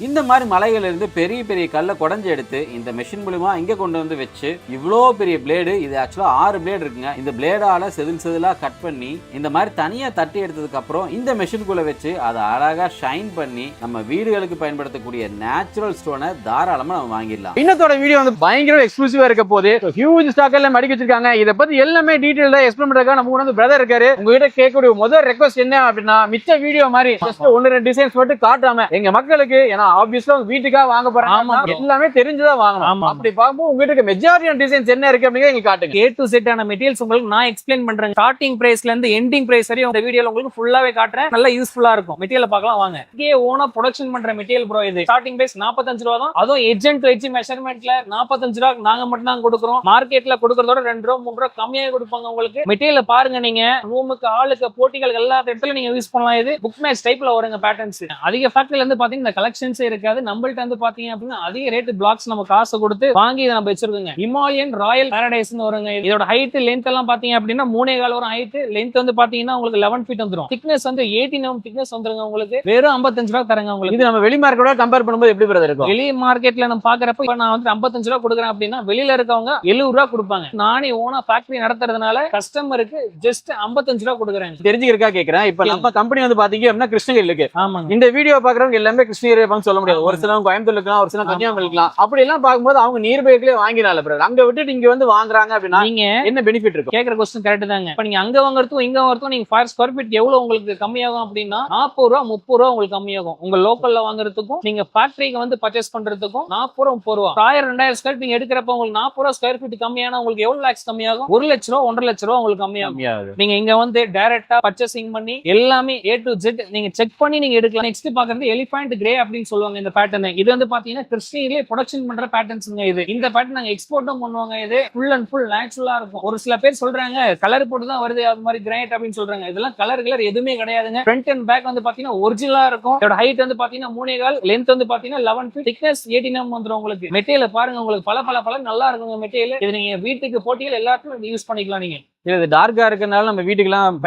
இந்த மாதிரி மலைகள்ல இருந்து பெரிய பெரிய கல்லை குடஞ்சி எடுத்து இந்த மெஷின் மூலமா இங்க கொண்டு வந்து வச்சு இவ்வளோ பெரிய பிளேடு, இது ஆக்சுவலா 6 பிளேடு இருக்குங்க. இந்த பிளேடால செதிலா கட் பண்ணி இந்த மாதிரி தனியா தட்டி எடுத்ததுக்கு அப்புறம் இந்த மெஷினுக்குள்ள வச்சு அதை அழகா ஷைன் பண்ணி நம்ம வீடுகளுக்கு பயன்படுத்தக்கூடிய நேச்சுரல் ஸ்டோனை தாராளமா நம்ம வாங்கிடலாம். இன்னத்தோட வீடியோ வந்து பயங்கர எக்ஸ்க்ளூசிவா இருக்க போது ஹியூஜ் ஸ்டாக் எல்லாம் மடிக்க வச்சிருக்காங்க. இதை பத்தி எல்லாமே டீடைலா எக்ஸ்பிளைன் பண்றதுக்காக நம்ம கூட வந்து பிரதர் இருக்காரு. உங்ககிட்ட கேட்கக்கூடிய முதல் ரெக்வஸ்ட் என்ன அப்படின்னா, மிச்ச வீடியோ மாதிரி ஜஸ்ட் 1-2 டிசைன்ஸ் மட்டும் காட்டாம எங்க மக்களுக்கு, ஏன்னா ஆப்வியஸ்லா வீட்டுக்காக வாங்க போறாங்க, எல்லாமே தெரிஞ்சுதான் வாங்கணும். அப்படி பார்க்கும்போது உங்ககிட்ட மெஜாரிட்டி டிசைன்ஸ் என்ன இருக்கு அப்படிங்க நீங்க காட்டுங்க. A to Z ஆன மெட்டீரியல்ஸ் உங்களுக்கு நான் எக்ஸ்பிளைன் பண்றேன். ஸ்டார்டிங் பிரைஸ்ல இருந்து எண்டிங் பிரைஸ் வரையும் இந்த வீடியோல உங்களுக்கு ஃபுல்லாவே காட்டுறேன். நல்லா யூஸ்ஃபுல்லா இருக்கும். மெட்டீரியல் பார்க்கலாம் வாங்க. இங்கே ஓனா ப்ரொடக்ஷன் பண்ற மெட்டீரியல் ப்ரோ. இது ஸ்டார்டிங் பிரைஸ் 45 ரூபாய் தான். அதுவும் எட்ஜ் டு எட்ஜ் மெஷர்மென்ட்ல 45 ரூபாய் நாங்க மட்டும் தான் கொடுக்குறோம். மார்க்கெட்ல கொடுக்கறதோட 2 ரூபாய் 3 ரூபாய் கம்மியாக கொடுப்பாங்க உங்களுக்கு. மெட்டீரியல் பாருங்க, நீங்க ரூமுக்கு, ஆளுக்கு, போட்டிகள் எல்லா இடத்துல நீங்க யூஸ் பண்ணலாம். இது புக் மேட்ச் டைப்ல வருங்க பேட்டர்ன்ஸ். அதிக ஃபேக்டரியில இருந்து பாத்தீங்கன்னா இந்த கலெக்ஷன்ஸே இருக்காது. நம்மள்ட்ட வந்து பாத்தீங்க அப்படின்னா அதிக ரேட் பிளாக்ஸ் நம்ம காசு கொடுத்து வாங்கி இதை நம்ம வச்சிருக்கோங்க. ஹிமாலயன் ராயல் பாரடைஸ்னு வருங்க. இதோட ஹைட் லென்த் எல்லாம் பாத்தீங்க அப்படின்னா 3.25 வரும் ஹைட். லென்த் வந்து பாத்தீங்கன்னா உங்களுக்கு 11 ஃபீட் வந்துரும். திக்னஸ் வந்து 18 mm திக்னஸ் வந்துருங்க உங்களுக்கு. வெறும் 55 ரூபாய் தரங்க உங்களுக்கு. இது நம்ம வெளி மார்க்கெட்டோட கம்பேர் பண்ணும்போது எப்படி பிரதர் இருக்கும்? வெளி மார்க்கெட்ல நம்ம பாக்குறப்ப இப்ப நான் வந்து 55 ரூபாய் கொடுக்குறேன் அப்படின்னா வெளியில இருக்கவங்க 70 ரூபாய் கொடுப்பாங்க. நானே ஓனா ஃபேக்டரி நடத்துறதுனால கஸ்டமருக்கு ஜஸ்ட் 55 ரூபாய் கொடுக்குறேன். தெரிஞ்சுக்கிறதுக்காக கேக்குறேன். இப்ப நம்ம கம்பெனி வந்து பாத்தீங்க அப்படின்னா கிருஷ்ணகிரி இருக்கு. ஆமாங்க. இந்த வீடியோ பாக்குறவங்க எல்லாமே கிருஷ்ணகிரி சொல்ல முடியாது. ஒரு சிலவங்க கோயம்புத்தூர் இருக்கலாம், ஒரு சில கன்னியாகுமரி இருக்கலாம். அப்படி எல்லாம் பார்க்கும்போது அவங்க நியர்பைக்குள்ளே வாங்கினால பிரதர், அங்க விட்டுட்டு இங்க வந்து வாங்குறாங்க அப்படின்னா நீங்க என்ன பெனிஃபிட் இருக்கும்? கேக்குற क्वेश्चन கரெக்ட் தாங்க. இப்ப நீங்க அங்க வாங்குறதும் இங்க வாங்குறதும் நீங்க 5 ஸ்கொயர் ஃபீட் எவ்வளவு உங்களுக்கு கம்மியாகும் அப்படின்னா 40 ரூபாய் 30 ரூபாய் உங்களுக்கு கம்மியாகும். உங்க லோக்கல்ல வாங்குறதுக்கும் நீங்க ஃபேக்டரிக்கு வந்து பர்ச்சேஸ் பண்றதுக்கும் 40 ரூபாய் 30 ரூபாய். 1000-2000 ஸ்கொயர் ஃபீட் எடுக்கிறப்ப உங்களுக்கு 40 ரூபாய் ஸ்கொயர் ஃபீட் கம்மியானா உங்களுக்கு எவ்வளவு லாக்ஸ் கம்மியாகும்? 1 லட்சம் ரூபாய் 1.5 லட்சம் ரூபாய் உங்களுக்கு கம்மியாகும். நீங்க இங்க வந்து டைரக்டா பர்ச்சேசிங் பண்ணி எல்லாமே A to Z நீங்க செக் பண்ணி நீங்க எடுக்கலாம். நெக்ஸ்ட் பாக்குறது எலிஃபண்ட் கிரே அப்படின்னு சொல்லுவாங்க இந்த பேட்டர்ன். இது வந்து பாத்தீங்கன்னா கிருஷ்ணகிரியிலே ப்ரொடக்ஷன் பண்ற பேட்டர்ன்ஸ்ங்க. இது இந்த பேட்டர்ன் நாங்க எக்ஸ்போர்ட்டும் பண்ணுவாங்க. இது ஃபுல் அண்ட் ஃபுல் நேச்சுரலா இருக்கும். ஒரு சில பேர் சொல்றாங்க கலர் போட்டு தான் வருது அது மாதிரி கிரைட் அப்படின்னு சொல்றாங்க. இதெல்லாம் கலர் எதுவுமே கிடையாதுங்க. ஃப்ரண்ட் அண்ட் பேக் வந்து பாத்தீங்கன்னா ஒரிஜினலா இருக்கும். இதோட ஹைட் வந்து பாத்தீங்கன்னா 3.25, லென்த் வந்து பாத்தீங்கன்னா 11 ஃபீட், திக்னஸ் 18 mm வந்துரும் உங்களுக்கு. மெட்டீரியல் பாருங்க, உங்களுக்கு பல நல்லா இருக்குங்க மெட்டீரியல். இது நீங்க வீட்டுக்கு போட்டிகள் எல்லாத்துக்கும் யூஸ் பண்ணிக்கலாம். நீங்க இது டார்க்கா இருக்கனால நம்ம வீட்டுக்குலாம்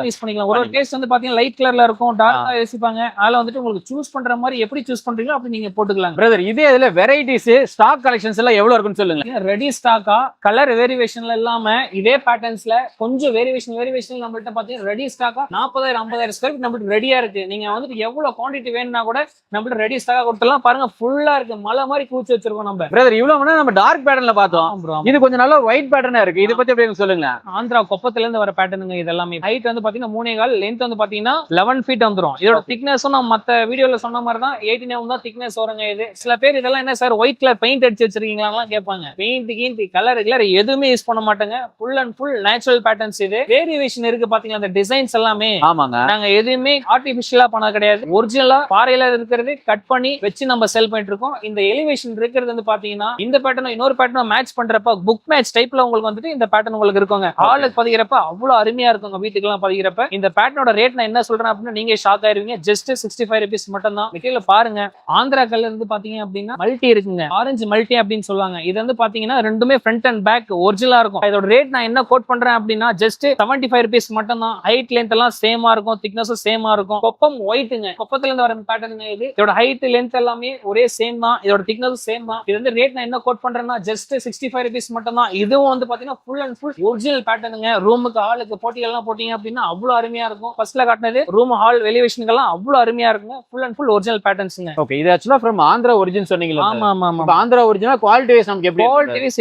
யூஸ் பண்ணிக்கலாம். ஒரு டேஸ்ட் வந்து பாத்தீங்கன்னா லைட் கலர்ல இருக்கும், டார்க்கா யோசிப்பாங்க. அதுல வந்துட்டு உங்களுக்கு சூஸ் பண்ற மாதிரி எப்படி சூஸ் பண்றீங்களோ அப்படி நீங்க போட்டுக்கலாம் பிரதர். இதே இதுல வெரைட்டிஸ் ஸ்டாக் கலெக்ஷன்ஸ் எல்லாம் எவ்வளவு இருக்குன்னு சொல்லுங்க. ரெடி ஸ்டாக்கா கலர் வேரியேஷன்ல இல்லாம இதே பேட்டர்ன்ஸ்ல கொஞ்சம் வேரியேஷன் நம்மள்ட்ட பாத்தீங்கன்னா ரெடி ஸ்டாக்கா 40,000-50,000 ஸ்கொயர் ஃபீட் நம்மளுக்கு ரெடியா இருக்கு. நீங்க வந்துட்டு எவ்வளவு குவான்டிட்டி வேணும்னா கூட நம்மள்ட்ட ரெடி ஸ்டாக்கா கொடுத்தலாம். பாருங்க ஃபுல்லா இருக்கு, மலை மாதிரி கூச்சி வச்சிருக்கோம் நம்ம. பிரதர் இவ்வளவு நம்ம டார்க் பேட்டர்ன்ல பார்த்தோம். இது கொஞ்சம் நல்ல ஒயிட் பேட்டர்னா இருக்கு. இத பத்தி எப்படி சொல்லுங்க. ஆந்திரா கொப்பத்துல இருந்து வர பேட்டர்னுங்க இது எல்லாமே. ஹைட் வந்து பாத்தீங்கன்னா 3.25, லென்த் வந்து பாத்தீங்கன்னா 11 ஃபீட் வந்துரும். இதோட திக்னஸும் நம்ம மத்த வீடியோல சொன்ன மாதிரி தான் 18 mm தான் திக்னஸ் வருங்க. இது சில பேர் இதெல்லாம் என்ன சார் ஒயிட் கலர் பெயிண்ட் அடிச்சு வச்சிருக்கீங்களா கேட்பாங்க. பெயிண்ட் கலர் எதுவுமே யூஸ் பண்ண மாட்டாங்க. Full and full natural patterns. இது வேரியேஷன் இருக்கு பாத்தீங்கன்னா அந்த டிசைன்ஸ் எல்லாமே. ஆமாங்க. நாங்க எதுவுமே ஆர்டிபிஷியலா பண்ண கிடையாது. ஒரிஜினலா பாறையில இருக்கிறது கட் பண்ணி வச்சு நம்ம செல் பண்ணிட்டு இருக்கோம். இந்த எலிவேஷன் இருக்கிறது வந்து பாத்தீங்கன்னா இந்த பேட்டர்ன் இன்னொரு பேட்டர்ன் மேட்ச் பண்றப்ப புக் மேட்ச் டைப்ல உங்களுக்கு வந்துட்டு இந்த பேட்டர்ன் உங்களுக்கு இருக்குங்க. ஆளுக்கு பதிக்கிறப்ப அவ்வளவு அருமையா இருக்குங்க. வீட்டுக்கு எல்லாம் பதிக்கிறப்ப இந்த பேட்டர்னோட ரேட் நான் என்ன சொல்றேன் அப்படின்னா நீங்க ஷாக் ஆயிருவீங்க. ஜஸ்ட் 65 rupees மட்டும் தான். மெட்டீரியல் பாருங்க. ஆந்திரா கலர் இருந்து பாத்தீங்க அப்படின்னா மல்டி இருக்குங்க. ஆரஞ்சு மல்டி அப்படின்னு சொல்லுவாங்க. இது வந்து பாத்தீங்கன்னா ரெண்டுமே ஃப்ரண்ட் அண்ட் பேக் ஒரிஜினலா இருக்கும். இதோட ரேட் நான் என்ன கோட் பண்றேன் அப்படின்னா ஜஸ்ட் 75 rupees மட்டும் தான். ஹைட் லென்த் எல்லாம் சேமா இருக்கும், திக்னஸும் சேமா இருக்கும். கொப்பம் ஒயிட்டுங்க, கொப்பத்துல இருந்து வர பேட்டர்ன் இது. இதோட ஹைட் லென்த் எல்லாமே ஒரே சேம் தான். இதோட திக்னஸும் சேம் தான். இது வந்து ரேட் நான் என்ன கோட் பண்றேன்னா ஜஸ்ட் 65 rupees மட்டும் தான். இதுவும் வந்து பாத்தீங்கன்னா ஃபுல் அண்ட் ஃபுல் ஒரிஜினல் பேட்டர்னுங்க. ரூமுக்கு ஆளுக்கு போட்டிகள் எல்லாம் போட்டீங்க அப்படின்னா அவ்வளவு அருமையா இருக்கும். ஃபர்ஸ்ட்ல காட்டினது ரூம் ஹால் எலிவேஷனுக்கு எல்லாம் அவ்வளவு அருமையா இருக்குங்க. ஃபுல் அண்ட் ஃபுல் ஒரிஜினல் பேட்டர்ன்ஸ்ங்க. ஓகே, இது ஆக்சுவலா ஃப்ரம் ஆந்திரா ஒரிஜின் சொன்னீங்களா? ஆமா. ஆந்திரா ஒரிஜினல் குவாலிட்டி வைஸ் நமக்கு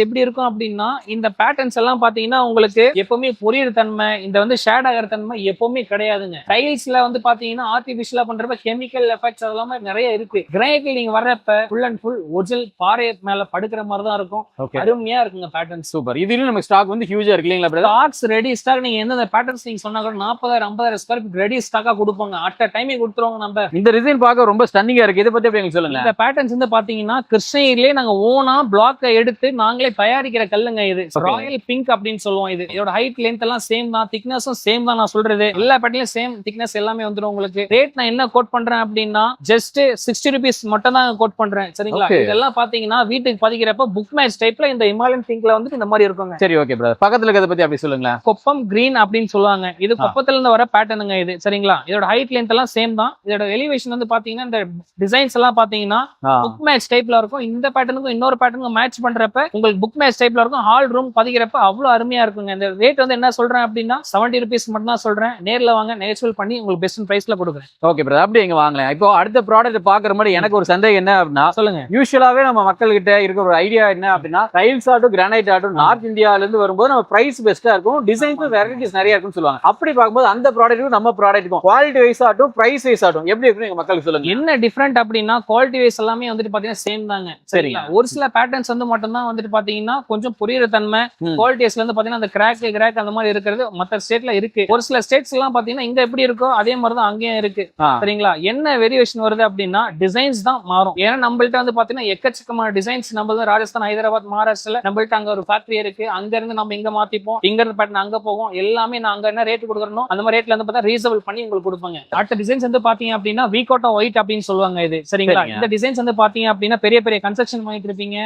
எப்படி இருக்கும் அப்படின்னா இந்த பேட்டர்ன்ஸ் எல்லாம் பாத்தீங்கன்னா உங்களுக்கு எப்பவுமே பொரியல் தன்மை, இந்த வந்து ஷேட் ஆகிற தன்மை எப்பவுமே கிடையாதுங்க. டைல்ஸ்ல வந்து பாத்தீங்கன்னா ஆர்டிபிஷியலா பண்றப்ப கெமிக்கல் எஃபெக்ட்ஸ் அதெல்லாம் நிறைய இருக்கு. கிரானைட்ல நீங்க வர்றப்ப ஃபுல் அண்ட் ஃபுல் ஒரிஜினல் பாறை மேல படுக்கிற மாதிரி தான் இருக்கும். அருமையா இருக்குங்க பேட்டர்ன்ஸ். சூப்பர். இதுல நமக்கு ஸ்டாக் வந்து ஹியூஜா இருக்கு இல்லீங்களா பிரதர்? ஸ்டாக்ஸ் ரெடி ஸ்டாக் நீங்க எந்த பேட்டர்ன்ஸ் நீங்க சொன்னா கூட 40,000-50,000 ஸ்கொயர் ஃபீட் ரெடி ஸ்டாக்கா கொடுப்பாங்க. அட் அ டைமே கொடுத்துருவாங்க. நம்ம இந்த டிசைன் பார்க்க ரொம்ப ஸ்டன்னிங்கா இருக்கு. இத பத்தி எப்படி சொல்லுங்க. இந்த பேட்டர்ன்ஸ் வந்து பாத்தீங்கன்னா கிருஷ்ணகிரியிலே நாங்க ஓனா பிளாக் எடுத்து நாங்களே தயாரிக்கிற கல்லுங்க. இது ராயல் பிங்க் அப்படின்னு சொல்லுவோம். இது இதோட ஹைட் லென்த் எல்லாம் சேம் தான், திக்னஸும் சேம் தான். நான் சொல்றது எல்லா பேட்டர்லயும் சேம் திக்னஸ் எல்லாமே வந்துரும் உங்களுக்கு. ரேட் நான் என்ன கோட் பண்றேன் அப்படின்னா ஜஸ்ட் 60 rupees மட்டும் தான் கோட் பண்றேன். சரிங்களா? இதெல்லாம் பாத்தீங்கன்னா வீட்டுக்கு பதிக்கிறப்ப புக் மேட்ச் டைப்ல இந்த ஹிமாலயன் பிங்க்ல வந்து இந்த மாதிரி இருக்குங்க. சரி, ஓகே பிரதர். பக்கத்துல இருக்கத பத்தி அப்படி பத்தி சொல்லுங்களேன். கொப்பம் கிரீன் அப்படின்னு சொல்லுவாங்க. இது கொப்பத்துல இருந்து வர பேட்டர்னுங்க இது. சரிங்களா? இதோட ஹைட் லென்த் எல்லாம் சேம் தான். இதோட எலிவேஷன் வந்து பாத்தீங்கன்னா இந்த டிசைன்ஸ் எல்லாம் பாத்தீங்கன்னா புக் மேட்ச் டைப்ல இருக்கும். இந்த பேட்டர்னுக்கும் இன்னொரு பேட்டர்னுக்கும் மேட்ச் பண்றப்ப உங்களுக்கு புக் மேட்ச் டைப்ல இருக்கும். ஹால் ரூம் பதிக்கிறப்ப அவ்வளவு அருமையா இருக்குங்க. இந்த ரேட் வந்து என்ன சொல்றேன் அப்படின்னா 70 rupees மட்டும் தான் சொல்றேன். நேர்ல வாங்க, நெகோஷியபிள் பண்ணி உங்களுக்கு பெஸ்ட் பிரைஸ்ல கொடுக்குறேன். ஓகே பிரதர், அப்படி எங்க வாங்கலாம். இப்போ அடுத்த ப்ராடக்ட் பாக்குற மாதிரி எனக்கு ஒரு சந்தேகம் என்ன அப்படின்னா, சொல்லுங்க. யூஸ்வலாவே நம்ம மக்கள் கிட்ட இருக்கிற ஒரு ஐடியா என்ன அப்படின்னா, டைல்ஸ் ஆட்டும் கிரானைட் ஆட்டும் நார்த் இந்தியால இருந்து வரும்போது நம்ம பிரைஸ் பெஸ்டா இருக்கும், டிசைன்ஸ் வெரைட்டிஸ் நிறைய இருக்கும்னு சொல்லுவாங்க. அப்படி பார்க்கும்போது அந்த ப்ராடக்ட்டுக்கும் நம்ம ப்ராடக்ட்டுக்கும் குவாலிட்டி வைஸ் ஆட்டும் பிரைஸ் வைஸ் ஆட்டும் எப்படி இருக்குன்னு எங்க மக்களுக்கு சொல்லுங்க. என்ன டிஃபரெண்ட் அப்படின்னா குவாலிட்டி வைஸ் எல்லாமே வந்துட்டு பாத்தீங்கன்னா சேம் தாங்க. சரிங்களா? ஒரு சில பேட்டர்ன்ஸ் வந்து மட்டும் தான் வந்துட்டு பாத்தீங்கன்னா கொஞ்சம் புரியுற தன்மை, குவாலிட்டி வைஸ்ல இருந்து பாத்தீங்கன்னா அந்த கிராக் அந்த மாதிரி இருக்கிறது மற்ற ஸ்டேட்ல இருக்கு. ஒரு சில ஸ்டேட்ஸ் எல்லாம் பாத்தீங்கன்னா இங்க எப்படி இருக்கோ அதே மாதிரி தான் அங்கேயும் இருக்கு. சரிங்களா? என்ன வேரியேஷன் வருது அப்படின்னா டிசைன்ஸ் தான் மாறும். ஏன்னா நம்மள்ட்ட வந்து பாத்தீங்கன்னா எக்கச்சக்கமான டிசைன்ஸ் நம்ம ராஜஸ்தான், ஹைதராபாத், மகாராஷ்டிரல நம்மள்ட்ட அங்க ஒரு ஃபேக்டரி இருக்கு. அங்க இருந்து நம்ம இங்க மாத்திப்போம், இங்க இருந்து பேட்டர்ன் அங்க போவோம். எல்லாமே நான் அங்க என்ன ரேட் கொடுக்கறனோ அந்த மாதிரி ரேட்ல வந்து பார்த்தா ரீசனபிள் பண்ணி உங்களுக்கு கொடுப்பாங்க. அடுத்த டிசைன்ஸ் வந்து பாத்தீங்க அப்படின்னா வீகோட்டா ஒயிட் அப்படின்னு சொல்லுவாங்க இது. சரிங்களா? இந்த டிசைன்ஸ் வந்து பாத்தீங்க அப்படின்னா பெரிய பெரிய கன்ஸ்ட்ரக்ஷன் பண்ணிட்டு இருப்பீங்க.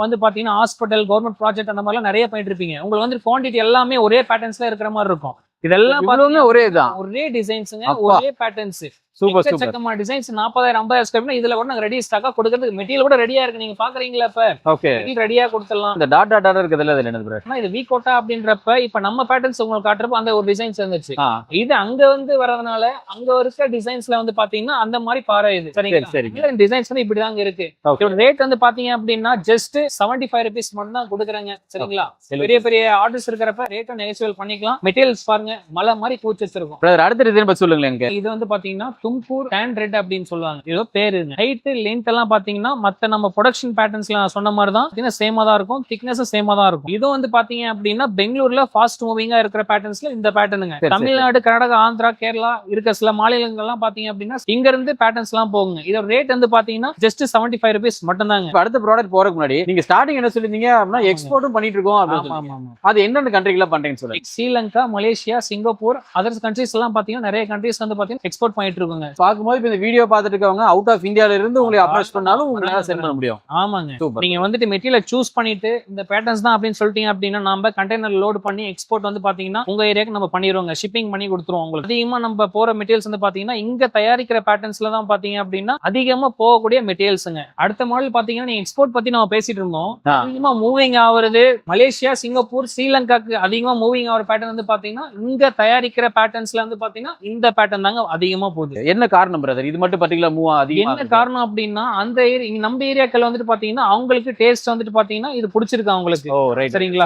வந்து பாத்தீங்கன்னா ஹாஸ்பிட்டல், கவர்மெண்ட் ப்ராஜெக்ட் அந்த மாதிரி நிறைய பண்ணிட்டு இருப்பீங்க. உங்களுக்கு வந்து குவான்டிட்டி எல்லாமே ஒரே பேட்டர்ன்ஸ்ல இருக்கிற மாதிரி இருக்கும். இதெல்லாம் ஒரே தான், ஒரே டிசைன்ஸ்ங்க, ஒரே patterns. Super super designs 40,000 50,000 square feet. இதுல கூட நாங்க ரெடி ஸ்டாக்கா கொடுக்கிறதுக்கு மெட்டீரியல் கூட ரெடியா இருக்கு. நீங்க பாக்குறீங்களா இப்ப? ஓகே, ரெடியா கொடுத்துடலாம். இந்த டாட் டாட் இருக்குதுல அது என்னது ப்ரோ? இது வீகோட்டா அப்படின்றப்ப இப்ப நம்ம பேட்டர்ன்ஸ் உங்களுக்கு காட்டுறப்ப அந்த ஒரு டிசைன்ஸ் இருந்துச்சு. இது அங்க வந்து வரதுனால அங்க இருக்க டிசைன்ஸ்ல வந்து பாத்தீங்கன்னா அந்த மாதிரி பாறை இது. சரிங்களா? டிசைன்ஸ் வந்து இப்படிதாங்க இருக்கு. இதோட ரேட் வந்து பாத்தீங்க அப்படின்னா ஜஸ்ட் 75 rupees மட்டும் தான் கொடுக்குறாங்க. சரிங்களா? பெரிய பெரிய ஆர்டர்ஸ் இருக்கிறப்ப ரேட்டை நெகோஷியபிள் பண்ணிக்கலாம். மெட்டீரியல்ஸ் பாருங்க மலை மாதிரி கூச்சி வச்சிருக்கும். அடுத்த டிசைன் பத்தி சொல்லுங்களேன். இது வந்து பாத்தீங்கன்னா தும்பூர் டேன் ரெட் அப்படின்னு சொல்லுவாங்க. ஏதோ பேரு. ஹைட் லென்த் எல்லாம் பாத்தீங்கன்னா மத்த நம்ம ப்ரொடக்ஷன் பேட்டர்ன்ஸ்ல சொன்ன மாதிரி தான் சேமா தான் இருக்கும். திக்னஸ் சேமா தான் இருக்கும். இது வந்து பாத்தீங்க அப்படின்னா பெங்களூர்ல ஃபாஸ்ட் மூவிங்கா இருக்கிற பேட்டர்ன்ஸ்ல இந்த பேட்டர்னுங்க. தமிழ்நாடு, கர்நாடகா, ஆந்திரா, கேரளா இருக்க சில மாநிலங்கள் எல்லாம் பாத்தீங்க அப்படின்னா இங்க இருந்து பேட்டர்ன்ஸ் எல்லாம் போகுங்க. இதோட ரேட் வந்து பாத்தீங்கன்னா ஜஸ்ட் 75 rupees மட்டும் தாங்க. அடுத்த ப்ராடக்ட் போறதுக்கு முன்னாடி நீங்க ஸ்டார்டிங் என்ன சொல்லிருந்தீங்க அப்படின்னா எக்ஸ்போர்ட்டும் பண்ணிட்டு இருக்கோம் அப்படின்னு. அது என்னென்ன கண்ட்ரில பண்றீங்கன்னு சொல்லுங்க. Sri Lanka, Malaysia, Singapore, other countries எல்லாம் பாத்தீங்கன்னா நிறைய கண்ட்ரீஸ் வந்து பாத்தீங்கன்னா எக்ஸ்போர்ட் பண்ணிட்டு இருக்காங்க. பாக்கும்போது இந்த வீடியோ பார்த்துட்டு இருக்கவங்க அவுட் ஆஃப் இந்தியால இருந்து உங்களை அப்ரோச் பண்ணாலும் உங்களால சென்ட் பண்ண முடியும். ஆமாங்க. நீங்க வந்துட்டு மெட்டீரியல் சூஸ் பண்ணிட்டு இந்த பேட்டர்ன்ஸ் தான் அப்படின்னு சொல்லிட்டீங்க அப்படின்னா நம்ம கண்டெய்னர் லோட் பண்ணி எக்ஸ்போர்ட் வந்து பாத்தீங்கன்னா உங்க ஏரியாக்கு நம்ம பண்ணிடுவோங்க. ஷிப்பிங் பண்ணி கொடுத்துருவோம். உங்களுக்கு அதிகமா நம்ம போற மெட்டீரியல்ஸ் வந்து பாத்தீங்கன்னா இங்க தயாரிக்கிற பேட்டர்ன்ஸ்ல தான் பாத்தீங்க அப்படின்னா அதிகமா போகக்கூடிய மெட்டீரியல்ஸ்ங்க. அடுத்த மாடல் பாத்தீங்கன்னா நீங்க எக்ஸ்போர்ட் பத்தி நம்ம பேசிட்டு இருந்தோம். அதிகமா மூவிங் ஆகுறது மலேசியா, சிங்கப்பூர், ஸ்ரீலங்காக்கு அதிகமா மூவிங் ஆகிற பேட்டர்ன் வந்து பாத்தீங்கன்னா இங்க தயாரிக்கிற பேட்டர்ன்ஸ்ல வந்து பாத்தீங்கன்னா இந்த பேட்டர்ன் தாங்க அதிகமா போகுது. என்ன காரணம் பிரதர்? இது மட்டும் பர்టిక్యులர் மூவ் அதிகமா என்ன காரணம் அப்படின்னா அந்த நம்ம ஏரியாக்கள் வந்துட்டு பாத்தீங்கன்னா அவங்களுக்கு டேஸ்ட் வந்துட்டு பாத்தீங்கன்னா இது பிடிச்சிருக்கு அவங்களுக்கு. சரிங்களா?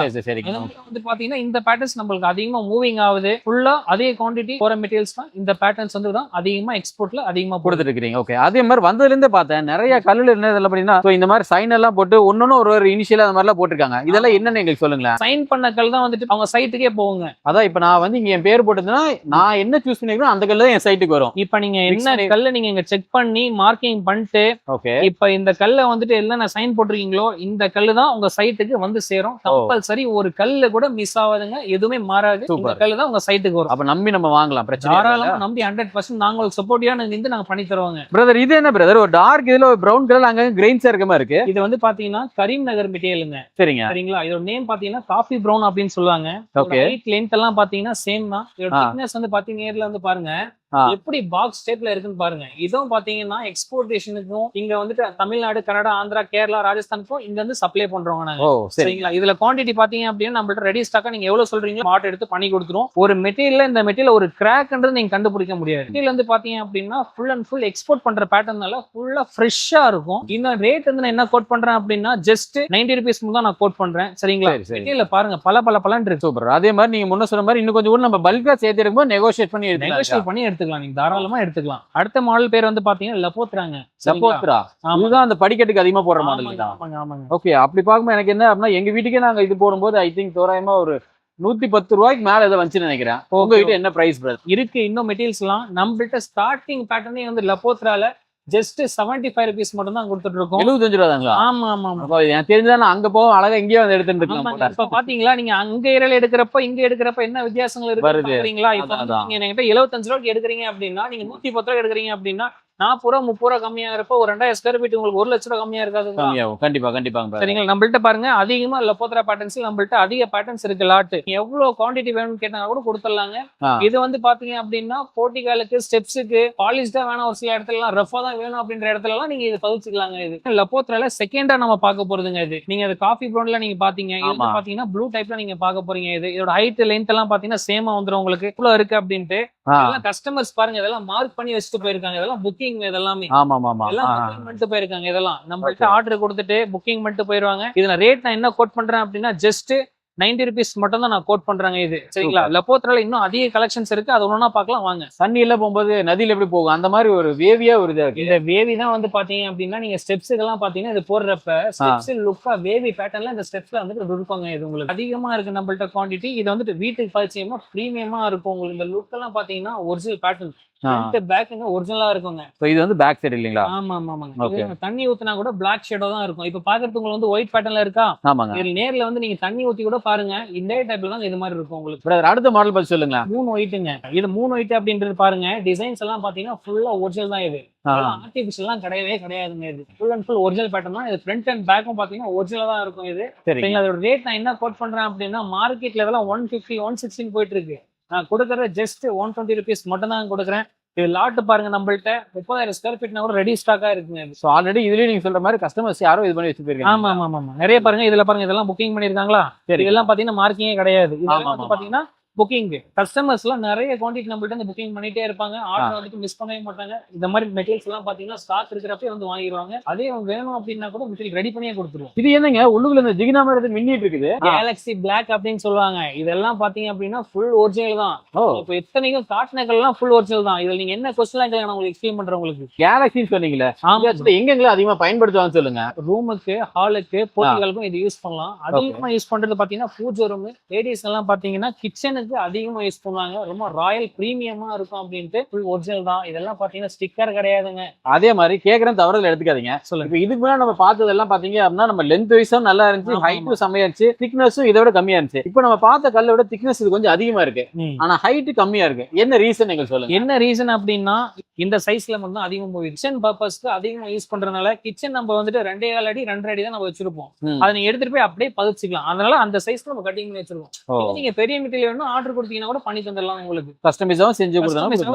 வந்து பாத்தீங்கன்னா இந்த பேட்டர்ன்ஸ் நம்மளுக்கு அதிகமா மூவிங் ஆகுது. ஃபுல்லா அதே குவாண்டிட்டி போற மெட்டீரியல்ஸ் தான் இந்த பேட்டர்ன்ஸ் வந்து தான் அதிகமா எக்ஸ்போர்ட்ல அதிகமா கொடுத்துட்டு இருக்கீங்க. ஓகே, அதே மாதிரி வந்ததுல இருந்து பார்த்தேன் நிறைய கல்லுல என்ன இதெல்லாம் பாத்தீங்கன்னா இந்த மாதிரி சைன் எல்லாம் போட்டு ஒன்னொன்னு ஒரு இனிஷியல் அந்த மாதிரி எல்லாம் போட்டிருக்காங்க. இதெல்லாம் என்னன்னு எங்களுக்கு சொல்லுங்களேன். சைன் பண்ண கல் தான் வந்துட்டு அவங்க சைட்டுக்கே போவாங்க. அதான் இப்ப நான் வந்து இங்க என் பேர் போட்டதுன்னா நான் என்ன சூஸ் பண்ணிக்கிறேன் அந்த கல் தான் என் சைட்டுக்கு வரும். இப்ப நீங்க என்ன கல்ல நீங்க இங்க செக் பண்ணி மார்க்கிங் பண்ணிட்டு ஓகே இப்ப இந்த கல்ல வந்துட்டு எல்லாம் சைன் போட்டிருக்கீங்களோ இந்த கல்லு தான் உங்க சைட்டுக்கு வந்து சேரும். கம்பல்சரி ஒரு கல்லு கூட மிஸ் ஆகாதுங்க, எதுவுமே மாறாது. இந்த கல்லு தான் உங்க சைட்டுக்கு வரும். அப்ப நம்பி நம்ம வாங்கலாம், பிரச்சனை தாராளமா நம்பி 100% நாங்க உங்களுக்கு சப்போர்ட்டிவா இருந்து நாங்க பண்ணி தருவாங்க. பிரதர் இது என்ன பிரதர்? ஒரு டார்க் இதுல ஒரு பிரவுன் கலர் அங்க கிரெயின்ஸ் இருக்க மாதிரி இருக்கு. இது வந்து பாத்தீங்கன்னா கரீம் நகர் மெட்டீரியலுங்க. சரிங்க. சரிங்களா? இதோட நேம் பாத்தீங்கன்னா காஃபி பிரவுன் அப்படின்னு சொல்லுவாங்க. ஓகே, ஹைட் லென்த் எல்லாம் பாத்தீங்கன்னா சேம் தான். இதோட திக்னஸ் வந்து பாத்தீங்கன்னா நேர்ல வந்து பாருங்க எப்படி பாக்ஸ் ஷேப்ல இருக்குன்னு பாருங்க. இதுவும் பாத்தீங்கன்னா எக்ஸ்போர்டேஷனுக்கும் இங்க வந்துட்டு தமிழ்நாடு, கர்நாடகா, ஆந்திரா, கேரளா, ராஜஸ்தானுக்கும் இங்க வந்து சப்ளை பண்றோம் நாங்க. சரிங்களா? இதுல குவாண்டிட்டி பாத்தீங்க அப்படின்னா நம்மள்ட்ட ரெடி ஸ்டாக்கா நீங்க எவ்வளவு சொல்றீங்களோ மார்ட் எடுத்து பண்ணி கொடுத்துரும். ஒரு மெட்டீரியல் இந்த மெட்டீரியல் ஒரு கிராக்ன்றது நீங்க கண்டுபிடிக்க முடியாது. மெட்டீரியல் வந்து பாத்தீங்க அப்படின்னா ஃபுல் அண்ட் ஃபுல் எக்ஸ்போர்ட் பண்ற பேட்டர்னால ஃபுல்லா ஃப்ரெஷ்ஷா இருக்கும். இந்த ரேட் வந்து நான் என்ன கோட் பண்றேன் அப்படின்னா ஜஸ்ட் 90 rupees தான் நான் கோட் பண்றேன். சரிங்களா? மெட்டீரியல் பாருங்க பல பல பலன் இருக்கு. சூப்பர். அதே மாதிரி நீங்க முன்ன சொன்ன மாதிரி இன்னும் கொஞ்சம் கூட நம்ம பல்கா சேர்த்து எடுக்கும்போது நெகோஷியேட் பண்ணி எடுத்துக்கலாம். நீங்க தாராளமா எடுத்துக்கலாம். அடுத்த மாடல் பேர் வந்து பாத்தீங்கன்னா லபோத்ராங்க. லபோத்ரா இதுதான் அந்த படிக்கட்டுக்கு அதிகமா போற மாடல் தான். ஆமாங்க. ஓகே, அப்படி பார்க்கும்போது எனக்கு என்ன அப்படின்னா எங்க வீட்டுக்கே நாங்க இது போடும்போது ஐ திங்க் தோராயமா ஒரு 110 ரூபாய்க்கு மேல ஏதோ வந்துச்சு நினைக்கிறேன். உங்ககிட்ட என்ன பிரைஸ் இருக்கு? இன்னும் மெட்டீரியல்ஸ் எல்லாம் நம்மள்ட்ட ஸ்டார்டிங் பேட்டர்னே வந்து லபோத்ரால ஜஸ்ட் 75 rupees மட்டும் தான் கொடுத்துட்டு இருக்கோம். 75 ரூபா தாங்களா? ஆமா ஆமா. எனக்கு தெரிஞ்சா அங்க போவோம், அழகா இங்கேயே வந்து எடுத்துட்டு இருக்கலாம். இப்ப பாத்தீங்களா நீங்க அங்க ஏரியால எடுக்கிறப்ப இங்க எடுக்கிறப்ப என்ன வித்தியாசங்கள் இருக்கு பாத்தீங்களா? இப்ப நீங்க என்கிட்ட 75 ரூபாய்க்கு எடுக்கிறீங்க அப்படின்னா நீங்க 110 ரூபாய்க்கு எடுக்கிறீங்க அப்படின்னா 40 ரூபா 30 ரூபா கம்மியா இருப்ப ஒரு 2000 ஸ்கொயர் ஃபீட் உங்களுக்கு 1 லட்ச ரூபா கம்மியா இருக்காது. கம்மியாகும். கண்டிப்பாங்க. சரிங்களா? நம்மள்ட்ட பாருங்க அதிகமா லப்போத்ரா பேட்டர்ன்ஸ் நம்மள்ட்ட அதிக பேட்டர்ன்ஸ் இருக்கு. லாட் எவ்வளவு குவாண்டிட்டி வேணும்னு கேட்டா கூட கொடுத்துடலாங்க. இது வந்து பாத்தீங்க அப்படின்னா போர்ட்டிகாலுக்கு ஸ்டெப்ஸுக்கு பாலிஷ்டா வேணும், ஒரு சில இடத்துல எல்லாம் ரஃபா தான் வேணும் அப்படின்ற இடத்துல எல்லாம் நீங்க இதை பதிச்சுக்கலாங்க. இது லப்போத்ரால செகண்டா நம்ம பார்க்க போறதுங்க. இது நீங்க அது காஃபி ப்ரௌன்ல நீங்க பாத்தீங்க, இது பாத்தீங்கன்னா ப்ளூ டைப்ல நீங்க பார்க்க போறீங்க. இதோட ஹைட் லென்த் எல்லாம் பாத்தீங்கன்னா சேமா வந்துரும் உங்களுக்கு. இவ்வளவு இருக்கு அப்படின்ட்டு கஸ்டமர்ஸ் பாருங்க இதெல்லாம் மார்க் பண்ணி வச்சுட்டு போயிருக்காங்க. இதெல்லாம் புக்கிங், இதெல்லாமே எல்லாம் புக்கிங் பண்ணிட்டு போயிருக்காங்க. இதெல்லாம் நம்மள்ட்ட ஆர்டர் கொடுத்துட்டு புக்கிங் பண்ணிட்டு போயிருவாங்க. இதுல ரேட் நான் என்ன கோட் பண்றேன் அப்படின்னா ஜஸ்ட் 90 rupees மட்டும் தான் நான் கோட் பண்றாங்க. இது சரிங்களா? லப்போத்ரால இன்னும் அதிக கலெக்ஷன்ஸ் இருக்கு, அது ஒண்ணா பார்க்கலாம் வாங்க. தண்ணியில போகும்போது நதியில எப்படி போகும் அந்த மாதிரி ஒரு வேவியா ஒரு இதா இருக்கு. இந்த வேவி தான் வந்து பாத்தீங்க அப்படின்னா நீங்க ஸ்டெப்ஸுக்கு எல்லாம் பாத்தீங்கன்னா இது போடுறப்ப ஸ்டெப்ஸ் லுக்கா வேவி பேட்டர்ன்ல இந்த ஸ்டெப்ஸ்ல வந்துட்டு இருப்பாங்க. இது உங்களுக்கு அதிகமா இருக்கு நம்மள்ட்ட குவான்டிட்டி. இது வந்துட்டு வீட்டுக்கு பரிச்சயமா பிரீமியமா இருக்கும் உங்களுக்கு. இந்த லுக் எல்லாம் பாத்தீங்கன்னா ஒரிஜினல் பேட்டர்ன் பேக்குங்க ஒரிஜினலா இருக்குங்க. இது வந்து பேக் சைடு இல்லீங்களா? ஆமாங்க. தண்ணி ஊத்தினா கூட பிளாக் ஷேடோ தான் இருக்கும். இப்ப பாக்குறதுக்கு உங்களுக்கு வந்து ஒயிட் பேட்டர்ன்ல இருக்கா? இதுல நேர்ல வந்து நீங்க தண்ணி ஊத்தி கூட பாருங்க, இந்த டைப்ல தான் இது மாதிரி இருக்கும் உங்களுக்கு. அடுத்த மாடல் பத்தி சொல்லுங்க. 3 ஒயிட்டுங்க. இது 3 ஒயிட் அப்படின்றது பாருங்க, டிசைன்ஸ் எல்லாம் பாத்தீங்கன்னா ஃபுல்லா ஒரிஜினல் தான். இது ஆர்டிபிஷியல் எல்லாம் கிடையவே கிடையாதுங்க. இது full and full original pattern தான். இது ஃப்ரண்ட் அண்ட் பேக்கும் பாத்தீங்கன்னா ஒரிஜினலா தான் இருக்கும். இது சரிங்களா? அதோட ரேட் நான் என்ன கோட் பண்றேன் அப்படின்னா மார்க்கெட்ல இதெல்லாம் 150 160 போயிட்டு இருக்கு. நான் கொடுக்கறது ஜஸ்ட் 120 rupees மட்டும் தான் கொடுக்குறேன். இது லாட் பாருங்க நம்மள்ட்ட 30,000 ஸ்கொயர் ஃபீட்னா கூட ரெடி ஸ்டாக்கா இருக்குங்க. சோ ஆல்ரெடி இதுலயே நீங்க சொல்ற மாதிரி கஸ்டமர்ஸ் யாரோ இது பண்ணி வச்சிருக்காங்க. ஆமா. நிறைய பாருங்க, இதுல பாருங்க இதெல்லாம் புக்கிங் பண்ணிருக்காங்களா? இதெல்லாம் பாத்தீங்கன்னா மார்க்கிங்கே கிடையாது. இதெல்லாம் வந்து பாத்தீங்கன்னா புக்கிங். கஸ்டமர்ஸ் எல்லாம் நிறைய குவான்டிட்டி நம்மள்ட்ட வந்து புக்கிங் பண்ணிட்டே இருப்பாங்க. ஆர்டர் வந்துட்டு மிஸ் பண்ணவே மாட்டாங்க. இந்த மாதிரி மெட்டீரியல்ஸ் எல்லாம் பாத்தீங்கன்னா ஸ்டாக் இருக்கிறப்பே வந்து வாங்கிடுவாங்க. அதே வேணும் அப்படின்னா கூட மெட்டீரியல் ரெடி பண்ணியே கொடுத்துருவோம். இது என்னங்க உள்ளுக்குள்ள இந்த ஜிகினா மாதிரி மின்னிட்டு இருக்குது? கேலக்ஸி பிளாக் அப்படின்னு சொல்லுவாங்க. இதெல்லாம் பாத்தீங்க அப்படின்னா ஃபுல் ஒரிஜினல் தான். இப்போ எத்தனைக்கும் காட்டினங்கள் எல்லாம் ஃபுல் ஒரிஜினல் தான். இதுல நீங்க என்ன கொஸ்டின் நான் உங்களுக்கு எக்ஸ்பிளைன் பண்றேன். உங்களுக்கு கேலக்ஸி சொன்னீங்களே, எங்கெங்க அதிகமா பயன்படுத்துவாங்க சொல்லுங்க. ரூமுக்கு, ஹாலுக்கு, போட்டிகளுக்கும் இது யூஸ் பண்ணலாம். அதிகமா யூஸ் பண்றது பாத்தீங்கன்னா பூஜை ரூம், லேடிஸ் எல்லாம் பாத்தீங்கன்னா கிச்சனுக்கு அதிகமா யூஸ் பண்ணுவாங்க. ரொம்ப ராயல் பிரீமியமா இருக்கும் அப்படின்ட்டு ஃபுல் ஒரிஜினல் தான். இதெல்லாம் பாத்தீங்கன்னா ஸ்டிக்கர் கிடையாதுங்க. அதே மாதிரி கேக்குறேன், தவறுதல் எடுத்துக்காதீங்க. சொல்லுங்க. இதுக்கு முன்னாடி நம்ம பார்த்ததெல்லாம் பாத்தீங்க அப்படின்னா நம்ம லென்த் வைஸும் நல்லா இருந்துச்சு, ஹைட்டும் செம்மையா இருந்துச்சு, திக்னஸும் இதை விட கம்மியா இருந்துச்சு. இப்போ நம்ம பார்த்த கல்லை விட திக்னஸ் இது கொஞ்சம் அதிகமா இருக்கு, ஆனா ஹைட் கம்மியா இருக்கு. என்ன ரீசன் நீங்க சொல்லுங்க. என்ன ரீசன் அப்படின்னா இந்த சைஸ்ல மட்டும் அதிகமா போகுது. கிச்சன் பர்பஸ்க்கு அதிகமா யூஸ் பண்றதுனால கிச்சன் நம்ம வந்துட்டு 2.5 அடி 2.5 அடி தான் நம்ம வச்சிருப்போம். அதை நீங்க எடுத்துட்டு போய் அப்படியே பதிச்சுக்கலாம். அதனால அந்த சைஸ்ல நம்ம கட்டிங் பண்ணி வச்சிருக்கோம். நீங்க பெரிய மெட்டீரியல் வேணும் ஆர்டர் கொடுத்தீங்கன்னா கூட பண்ணி தந்துடலாம். உங்களுக்கு கஸ்டமைஸாவும் செஞ்சு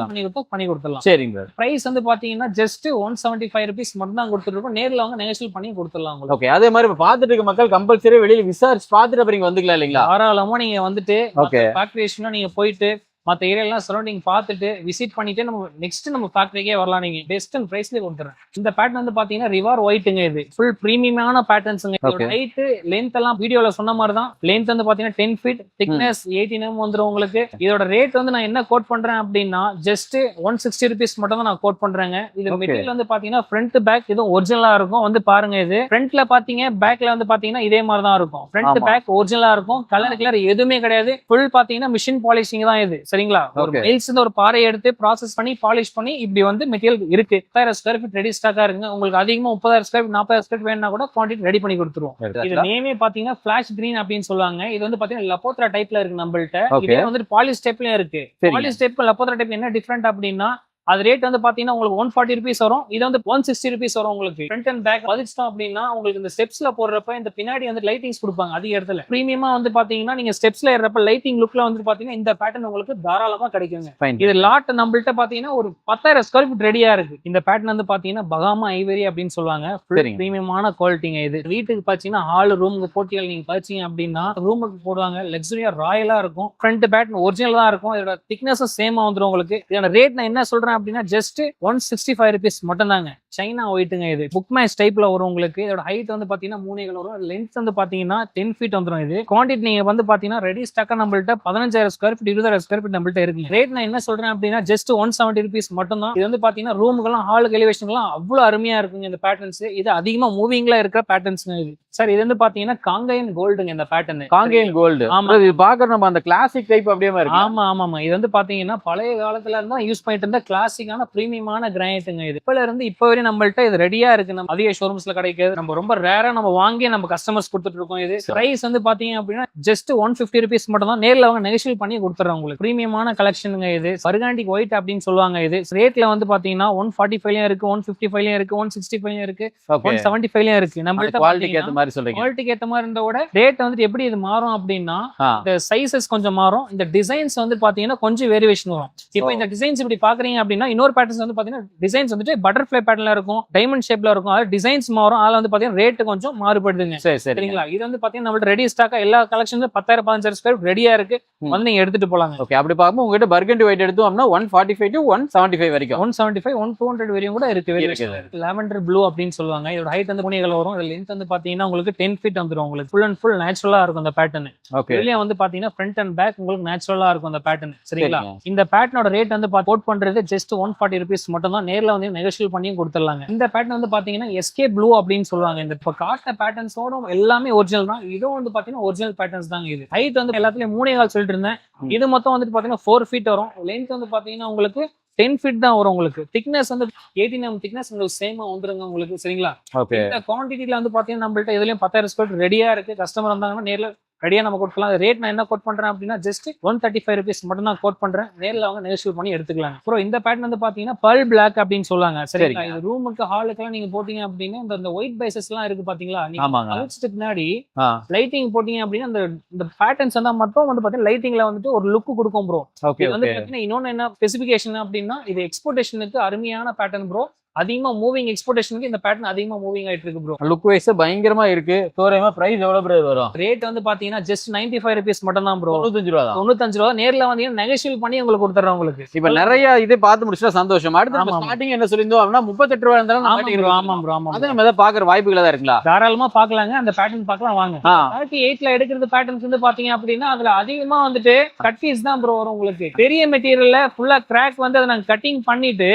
பண்ணி கொடுத்துடலாம். சரிங்க. பிரைஸ் வந்து பாத்தீங்கன்னா ஜஸ்ட் 175 rupees மட்டும் தான் கொடுத்துருக்கோம். நேர்ல வாங்க நெகோஷியேட் பண்ணி கொடுத்துடலாம். ஓகே. அதே மாதிரி பார்த்துட்டு இருக்க மக்கள் கம்பல்சரி வெளியில விசாரிச்சு பார்த்துட்டு அப்புறம் வந்துக்கலாம் இல்லைங்களா? தாராளமா நீங்க வந்துட்டு ஃபேக்டரி நீங்க போயிட்டு மற்ற ஏரியாலாம் சரௌண்டிங் பார்த்துட்டு விசிட் பண்ணிட்டு நம்ம நெக்ஸ்ட் நம்ம ஃபேக்டரிக்கே வரலாம். நீங்க பெஸ்ட் அண்ட் பிரைஸ்லேயே கொடுத்துறேன். இந்த பேட்டர்ன் வந்து பாத்தீங்கன்னா ரிவார் ஒயிட்டுங்க. இது ஃபுல் பிரீமியமான பேட்டர்ன்ஸுங்க. ஹைட் லென்த் எல்லாம் வீடியோல சொன்ன மாதிரி தான். லென்த் வந்து பாத்தீங்கன்னா 10 feet, திக்னஸ் 18 mm வந்துடும் உங்களுக்கு. இதோட ரேட் வந்து நான் என்ன கோட் பண்றேன் அப்படின்னா ஜஸ்ட் 160 rupees மட்டும் தான் நான் கோட் பண்றேங்க. இது மெட்டீரியல் வந்து பாத்தீங்கன்னா ஃப்ரண்ட் பேக் இதுவும் ஒரிஜினலா இருக்கும். வந்து பாருங்க, இது ஃப்ரண்ட்ல பாத்தீங்க, பேக்ல வந்து பாத்தீங்கன்னா இதே மாதிரி தான் இருக்கும். ஃப்ரண்ட் பேக் ஒரிஜினலா இருக்கும். கலர் எதுவுமே கிடையாது. ஃபுல் பாத்தீங்கன்னா மிஷின் பாலிஷிங் தான் இது. சரிங்களா? ஒரு பாறை எடுத்து ப்ராசஸ் பண்ணி பாலிஷ் பண்ணி இப்படி வந்து மெட்டீரியல் இருக்கு. 30,000 ஸ்கொயர் ஃபீட் ரெடி ஸ்டாக்கா இருக்குங்க. உங்களுக்கு அதிகமா 30,000 ஸ்கொயர் ஃபீட் 40,000 ஸ்கொயர் ஃபீட் வேணும்னா கூட குவான்டிட்டி ரெடி பண்ணி கொடுத்துருவோம். இது நேமே பாத்தீங்கன்னா ஃபிளாஷ் கிரீன் அப்படின்னு சொல்லுவாங்க. இது வந்து பாத்தீங்கன்னா லப்போத்ரா டைப்ல இருக்கு நம்மள்ட்ட. இதே வந்து பாலிஷ் டைப்லயும் இருக்கு. பாலிஷ் டைப் லப்போத்ரா டைப் என்ன டிஃபரெண்ட் அப்படின்னா அது ரேட் வந்து பாத்தீங்கன்னா உங்களுக்கு 140 rupees வரும். இது வந்து 160 rupees வரும் உங்களுக்கு. ஃப்ரண்ட் அண்ட் பேக் பதிச்சிட்டோம் அப்படின்னா உங்களுக்கு இந்த ஸ்டெப்ஸ்ல போடுறப்ப இந்த பின்னாடி வந்து லைட்டிங்ஸ் கொடுப்பாங்க அதிக இடத்துல. பிரீமியமா வந்து பாத்தீங்கன்னா நீங்க ஸ்டெப்ஸ்ல ஏறப்ப லைட்டிங் லுக்ல வந்து பாத்தீங்கன்னா இந்த பேட்டர்ன் உங்களுக்கு தாராளமா கிடைக்குங்க. இது லாட் நம்மள்ட்ட பாத்தீங்கன்னா ஒரு 10,000 ஸ்கொயர் ஃபீட் ரெடியா இருக்கு. இந்த பேட்டர்ன் வந்து பாத்தீங்கன்னா பகாமா ஐவரி அப்படின்னு சொல்லுவாங்க. பிரீமியமான குவாலிட்டிங்க. இது வீட்டுக்கு பாத்தீங்கன்னா ஹால் ரூமுக்கு போட்டிகள் நீங்க பாத்தீங்க அப்படின்னா ரூமுக்கு போடுவாங்க. லக்ஸரியா ராயலா இருக்கும். ஃப்ரண்ட் பேட்டர்ன் ஒரிஜினல் தான் இருக்கும். இதோட திக்னஸும் சேமா வந்துடும் உங்களுக்கு. இதோட ரேட் நான் என்ன சொல்றேன் அப்படின்னா ஜஸ்ட் 165 rupees மட்டும் தாங்க. சைனா ஒயிட்டுங்க. இது புக் மேட்ச் டைப்ல வரும் உங்களுக்கு. இதோட ஹைட் வந்து பாத்தீங்கன்னா 3 வரும். லென்த் வந்து பாத்தீங்கன்னா 10 feet வந்துடும். இது குவான்டிட்டி நீங்க வந்து பாத்தீங்கன்னா ரெடி ஸ்டாக்கா நம்மள்ட்ட 15,000 ஸ்கொயர் ஃபீட் 20,000 ஸ்கொயர் ஃபீட் நம்மள்ட்ட இருக்கு. ரேட் நான் என்ன சொல்றேன் அப்படின்னா ஜஸ்ட் 170 rupees மட்டும் தான். இது வந்து பாத்தீங்கன்னா ரூமுக்கெல்லாம் ஹாலுக்கு எலிவேஷன்லாம் அவ்வளவு அருமையா இருக்குங்க இந்த பேட்டர்ன்ஸ். இது அதிகமா மூவிங்ல இருக்கிற பேட்டர்ன்ஸ் இது. சார் இது வந்து பாத்தீங்கன்னா காங்கேயன் கோல்டுங்க இந்த பேட்டர்ன். காங்கேயன் கோல்டு. ஆமா. இது பாக்குற நம்ம அந்த கிளாசிக் டைப் அப்படியே இருக்கு. ஆமா. இது வந்து பாத்தீங்கன்னா பழைய காலத்துல இருந்தா யூஸ் பண்ணிட்டு இருந்த கிளாசிக்கான பிரீமியமான கிரானைட்டுங்க இது. இப்பல இருந்து இப்ப வரையும் நம்மள்ட்ட இது ரெடியா இருக்கு. நம்ம அதிக ஷோரூம்ஸ்ல கிடைக்காது. நம்ம ரொம்ப ரேரா நம்ம வாங்கி நம்ம கஸ்டமர்ஸ் கொடுத்துட்டு இருக்கோம். இது பிரைஸ் வந்து பாத்தீங்க அப்படின்னா ஜஸ்ட் 150 rupees மட்டும் தான். நேர்ல அவங்க நெகோஷியேட் பண்ணி கொடுத்துறோம் உங்களுக்கு. பிரீமியமான கலெக்ஷனுங்க இது. பர்காண்டிக் ஒயிட் அப்படின்னு சொல்லுவாங்க இது. ரேட்ல வந்து பாத்தீங்கன்னா 145லயும் இருக்கு, 155லயும் இருக்கு, 165லயும் இருக்கு, 175லயும் இருக்கு. நம்மள்ட்ட குவாலிட்டிக்கு ஏத்த மாதிரி சொல்றீங்க. குவாலிட்டிக்கு ஏத்த மாதிரி இருந்தோட ரேட் வந்து எப்படி இது மாறும் அப்படின்னா இந்த சைஸஸ் கொஞ்சம் மாறும். இந்த டிசைன்ஸ் வந்து பாத்தீங்கன்னா கொஞ்சம் வேரியேஷன் வரும். இப்போ இந்த டிசைன்ஸ் இப்படி பாக்குறீங்க அப்படின்னா இன்னொரு பேட்டர்ன்ஸ் வந்து பாத்தீங்கன்னா டிசைன்ஸ் வந்துட்டு பட்டர்ஃப்ளை பேட்டர்ன்ல இருக்கும், டைமண்ட் ஷேப்ல இருக்கும். அதாவது டிசைன்ஸ் மாறும். அதுல வந்து பாத்தீங்கன்னா ரேட் கொஞ்சம் மாறுபடுதுங்க. சரிங்களா? இது வந்து பாத்தீங்கன்னா நம்மள்ட்ட ரெடி ஸ்டாக்கா எல்லா கலெக்ஷன்ஸ் 10,000 15,000 ஸ்கொயர் ரெடியா இருக்கு. வந்து நீங்க எடுத்துட்டு போலாங்க. ஓகே. அப்படி பாக்கும்போது உங்ககிட்ட பர்கண்டி ஒயிட் எடுத்தோம் அப்படின்னா 145 to 175 வரைக்கும், 175 1200 வரையும் கூட இருக்கு. லாவெண்டர் ப்ளூ அப்படின்னு சொல்லுவாங்க. இதோட ஹைட் வந்து 3 வரும். இதுல லென்த் வந்து பாத்தீங்கன்னா உங்களுக்கு 10 feet வந்துரும். உங்களுக்கு ஃபுல் அண்ட் ஃபுல் நேச்சுரலா இருக்கும் அந்த பேட்டர்ன். ஓகே. இதுலயே வந்து பாத்தீங்கன்னா ஃப்ரண்ட் அண்ட் பேக் உங்களுக்கு நேச்சுரலா இருக்கும் அந்த பேட்டர்ன். சரிங்களா? இந்த பேட்டர்னோட ரேட் வந்து கோட் பண்றது ஜஸ்ட் 140 rupees மட்டும் தான். நேர்ல வந்து நெகோஷியேட் பண்ணி கொடுத்துடலாங்க. இந்த பேட்டர்ன் வந்து பாத்தீங்கன்னா எஸ்கே ப்ளூ அப்படின்னு சொல்லுவாங்க. இந்த இப்ப காட்ட பேட்டர்ன்ஸோட எல்லாமே ஒரிஜினல் தான். இதுவும் வந்து பாத்தீங்கன்னா ஒரிஜினல் பேட்டர்ன்ஸ் தாங்க. இது ஹைட் வந்து எல்லாத்துலயும் 3.25 சொல்லிட்டு இருந்தேன். இது மொத்தம் வந்துட்டு பாத்தீங்கன்னா 4 feet வரும். லென்த் வந்து பாத்தீங்கன்னா உங்களுக்கு 10 feet தான் வரும். உங்களுக்கு திக்னஸ் வந்து 18 mm திக்னஸ் உங்களுக்கு சேமா வந்துருங்க உங்களுக்கு. சரிங்களா? ஓகே. இந்த குவான்டிட்டில வந்து பாத்தீங்கன்னா நம்மள்ட்ட இதுலயும் 10,000 ஸ்கொயர் ரெடியா இருக்கு. கஸ்டமர் வந்தாங்கன்னா நேர்ல ரெடியா நம்ம கொடுக்கலாம். ரேட் நான் என்ன கோட் பண்றேன் அப்படின்னா ஜஸ்ட் 135 rupees மட்டும் தான் கோட் பண்றேன். நேர்ல அவங்க நெகோஷியேட் பண்ணி எடுத்துக்கலாம். அப்புறம் இந்த பேட்டர்ன் வந்து பாத்தீங்கன்னா pearl black அப்படின்னு சொல்லுவாங்க. சரிங்களா? இது ரூமுக்கு ஹாலுக்கு எல்லாம் நீங்க போட்டீங்க அப்படின்னா இந்த ஒயிட் பைசஸ் எல்லாம் இருக்கு பாத்தீங்களா? நீங்க அழிச்சிட்டு பின்னாடி லைட்டிங் போட்டீங்க அப்படின்னா இந்த பேட்டர்ன்ஸ் வந்து மட்டும் வந்து பாத்தீங்கன்னா லைட்டிங்ல வந்துட்டு ஒரு லுக் கொடுக்கும் ப்ரோ. இது வந்து பாத்தீங்கன்னா இன்னொன்னு என்ன ஸ்பெசிபிகேஷன் அப்படின்னா இது எக்ஸ்போர்டேஷனுக்கு அருமையான பேட்டர்ன் ப்ரோ. அதிகமா மூவிங் எக்ஸ்போர்டேஷனுக்கு இந்த பேட்டர்ன் அதிகமா மூவிங் ஆயிட்டு இருக்கு ப்ரோ. லுக் வைஸ் பயங்கரமா இருக்கு. தோராயமா பிரைஸ் எவ்வளவு ப்ரோ வரும்? ரேட் வந்து பாத்தீங்கன்னா ஜஸ்ட் 95 rupees மட்டும் தான் ப்ரோ. 95 ரூபாய் தான். 95 ரூபாய். நேர்ல வந்தீங்கன்னா நெகோஷியேட் பண்ணி உங்களுக்கு கொடுத்துறோம் உங்களுக்கு. இப்ப நிறைய இதே பார்த்து முடிச்சா சந்தோஷம். அடுத்து நம்ம ஸ்டார்டிங் என்ன சொல்லிருந்தோம் அப்படின்னா 38 ரூபாய் இருந்தாலும் ஆமா ப்ரோ. அது நம்ம ஏதாவது பாக்குற வாய்ப்புகள் தான் இருக்குங்களா? தாராளமா பாக்கலாங்க. அந்த பேட்டர்ன் பார்க்கலாம் வாங்க. 38ல எடுக்கிறது பேட்டர்ன்ஸ் வந்து பாத்தீங்க அப்படின்னா அதுல அதிகமா வந்துட்டு கட் பீஸ் தான் ப்ரோ வரும் உங்களுக்கு. பெரிய மெட்டீரியல்ல ஃபுல்லா கிராக் வந்து அதை நாங்க கட்டிங் பண்ணிட்டு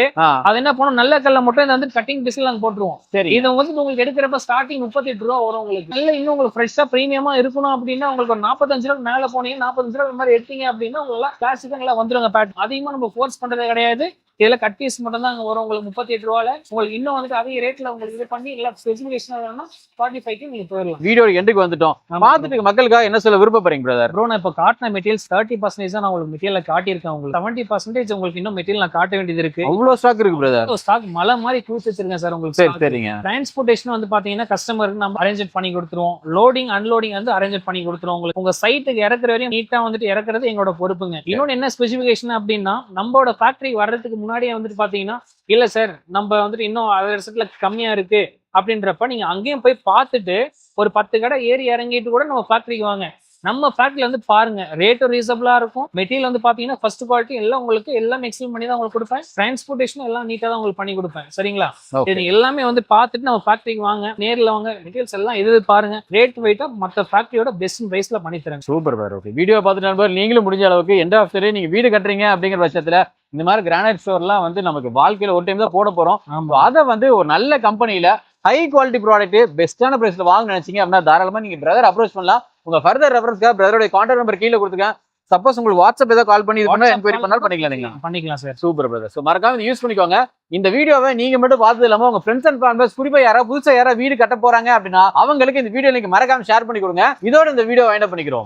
அது என்ன பண்ணோம் நல்ல கல்ல மட்டும் இதை வந்து கட்டிங் பீஸ்ல நாங்க போட்டுருவோம். சரி. இது வந்து உங்களுக்கு எடுக்கிறப்ப ஸ்டார்டிங் 38 ரூபாய் வரும் உங்களுக்கு. நல்ல இன்னும் உங்களுக்கு ஃப்ரெஷ்ஷா பிரீமியமா இருக்கணும் அப்படின்னா உங்களுக்கு ஒரு 45 ரூபாய் மேல போனீங்க 45 ரூபாய் மாதிரி எடுத்தீங்க அப்படின்னா உங்களுக்கு கிளாசிக்கா வந்துருங்க பேட்டர்ன். அதிகமா நம்ம ஃபோர்ஸ் பண்றதே கிடையாது. இதுல கட் பீஸ் மட்டும் தான் வரும் உங்களுக்கு 38 ரூபாயில. உங்களுக்கு இன்னும் வந்துட்டு அதிக ரேட்ல உங்களுக்கு இது பண்ணி இல்ல ஸ்பெசிபிகேஷன் வேணும்னா 45க்கு நீங்க போயிடலாம். வீடியோ எண்டுக்கு வந்துட்டோம். பார்த்துட்டு மக்களுக்காக என்ன சொல்ல விருப்பப்படுறீங்க பிரதர்? ப்ரோ நான் இப்ப காட்டின மெட்டீரியல்ஸ் 30% தான் நான் உங்களுக்கு மெட்டீரியல் காட்டியிருக்கேன். உங்களுக்கு 70% உங்களுக்கு இன்னும் மெட்டீரியல் நான் காட்ட வேண்டியது இருக்கு. அவ்வளவு ஸ்டாக் இருக்கு பிரதர். ஸ்டாக் மலை மாதிரி கூச்சு வச்சிருக்கேன் சார் உங்களுக்கு. சரி சரிங்க. டிரான்ஸ்போர்ட்டேஷன் வந்து பாத்தீங்கன்னா கஸ்டமருக்கு நம்ம அரேஞ்ச் பண்ணி கொடுத்துருவோம். லோடிங் அன்லோடிங் வந்து அரேஞ்ச் பண்ணி கொடுத்துருவோம். உங்களுக்கு உங்க சைட்டுக்கு இறக்குற வரையும் நீட்டா வந்துட்டு இறக்குறது எங்களோட பொறுப்புங்க. இன்னொன்னு என்ன ஸ்பெசிபிகேஷன் அப்படின்னா நம்மளோட ஃபேக்டரி வர்றதுக்கு முன்னாடியே வந்துட்டு பாத்தீங்கன்னா இல்ல சார் நம்ம வந்துட்டு இன்னும் 1000 கம்மியா இருக்கு அப்படின்றப்ப நீங்க அங்கேயும் போய் பார்த்துட்டு ஒரு 10 கடை ஏறி இறங்கிட்டு கூட நம்ம ஃபேக்டரிக்கு வாங்க. நம்ம ஃபேக்டரியில வந்து பாருங்க ரேட்டும் ரீசனபிளா இருக்கும். மெட்டீரியல் வந்து பாத்தீங்கன்னா ஃபர்ஸ்ட் குவாலிட்டி எல்லாம் உங்களுக்கு எல்லாம் எக்ஸ்பிளைன் பண்ணி தான் உங்களுக்கு கொடுப்பேன். டிரான்ஸ்போர்ட்டேஷன் எல்லாம் நீட்டா தான் உங்களுக்கு பண்ணி கொடுப்பேன். சரிங்களா? இது எல்லாமே வந்து பார்த்துட்டு நம்ம ஃபேக்டரிக்கு வாங்க. நேர்ல வாங்க. மெட்டீரியல்ஸ் எல்லாம் எது பாருங்க. ரேட் வெயிட்டா மற்ற ஃபேக்டரியோட பெஸ்ட் பிரைஸ்ல பண்ணி தரேன். சூப்பர் பாரு. ஓகே. வீடியோ பார்த்துட்டு நண்பர் நீங்களும் முடிஞ்ச அளவுக்கு எண்ட் ஆஃப் தி நீங்க வீடு கட்டுறீங்க அப்படிங்கிற பட்சத்துல இந்த மாதிரி கிரானைட் ஸ்டோர்லாம் வந்து நமக்கு வாழ்க்கையில ஒரு டைம் தான் போட போறோம். அதை வந்து ஒரு நல்ல கம்பெனில ஹை குவாலிட்டி ப்ராடக்ட் பெஸ்டான பிரைஸ்ல வாங்க நினைச்சீங்க அப்படின்னா தாராளமா நீங்க பிரதர் அப்ரோச் பண்ணலாம். உங்க ஃபர்தர் ரெஃபரன்ஸ்க்காக பிரதரோட கான்டாக்ட் நம்பர் கீழே கொடுத்துருக்கேன். சப்போஸ் உங்களுக்கு வாட்ஸ்அப் ஏதாவது கால் பண்ணி இது பண்ணா என்கொயரி பண்ணாலும் பண்ணிக்கலாம் சார். Super brother. ஸோ மறக்காம யூஸ் பண்ணிக்கோங்க. இந்த வீடியோவை நீங்க மட்டும் பார்த்தது இல்லாம உங்க ஃப்ரெண்ட்ஸ் அண்ட் ஃபேமிலிஸ் குறிப்பா யாராவது புதுசா யாராவது வீடு கட்ட போறாங்க அப்படின்னா அவங்களுக்கு இந்த வீடியோ நீங்க மறக்காம ஷேர் பண்ணி கொடுங்க. இதோட இந்த வீடியோ வைண்ட் அப் பண்ணிக்கிறோம்.